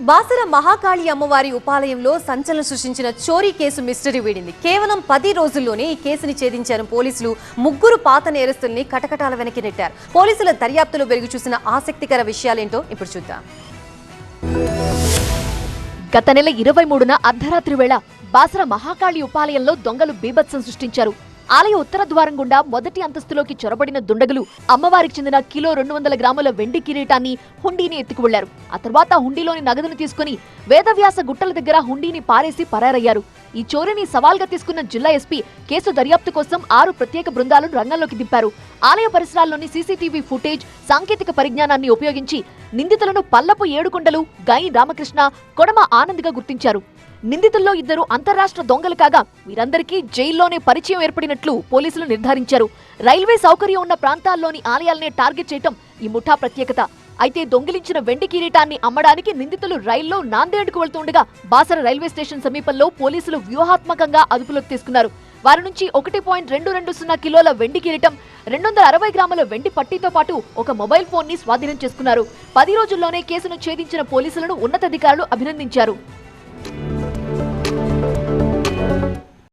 బాసర మహాకాళి అమ్మవారి ఉపాలయంలో సంచలనం సృష్టించిన చోరీ కేసు మిస్టరీ వీడింది. కేవలం 10 రోజుల్లోనే ఈ కేసుని ఛేదించారు పోలీసులు. ముగ్గురు పాత నేరస్తుల్ని కటకటాల వెనక్కి నెట్టారు. పోలీసుల దర్యాప్తులో వెలుగు చూసిన ఆసక్తికర విషయాలేంటో ఇప్పుడు చూద్దాం. గత నెల 23న అర్ధరాత్రి వేళ బాసర మహాకాళి ఉపాలయంలో దొంగలు బీభత్సం సృష్టించారు. ఆలయ ఉత్తర ద్వారం గుండా మొదటి అంతస్తులోకి చొరబడిన దుండగులు అమ్మవారికి చెందిన కిలో 200 గ్రాముల వెండి కిరీటాన్ని, హుండీని ఎత్తుకువెళ్లారు. ఆ తర్వాత హుండీలోని నగదును తీసుకుని వేదవ్యాస గుట్టల దగ్గర హుండీని పారేసి పరారయ్యారు. ఈ చోరీని సవాల్గా తీసుకున్న జిల్లా ఎస్పీ కేసు దర్యాప్తు కోసం 6 ప్రత్యేక బృందాలను రంగంలోకి దింపారు. ఆలయ పరిసరాల్లోని సీసీటీవీ ఫుటేజ్, సాంకేతిక పరిజ్ఞానాన్ని ఉపయోగించి నిందితులను పల్లపు ఏడుకొండలు, గై రామకృష్ణ, కొడమ ఆనంద్గా గుర్తించారు. నిందితుల్లో 2 అంతర్రాష్ట్ర దొంగలు కాగా వీరందరికీ జైల్లోనే పరిచయం ఏర్పడినట్లు పోలీసులు నిర్ధారించారు. రైల్వే సౌకర్యం ఉన్న ప్రాంతాల్లోని ఆలయాలనే టార్గెట్ చేయటం ఈ ముఠా ప్రత్యేకత. అయితే దొంగిలించిన వెండి కిరీటాన్ని అమ్మడానికి నిందితులు రైల్లో నాందేడ్కు వెళ్తుండగా బాసర రైల్వే స్టేషన్ సమీపంలో పోలీసులు వ్యూహాత్మకంగా అదుపులోకి తీసుకున్నారు. వారి నుంచి 1.220 కిలోల వెండి కిరీటం, 260 గ్రాముల వెండి పట్టీతో పాటు ఒక మొబైల్ ఫోన్ ని స్వాధీనం చేసుకున్నారు. 10 రోజుల్లోనే కేసును ఛేదించిన పోలీసులను ఉన్నతాధికారులు అభినందించారు.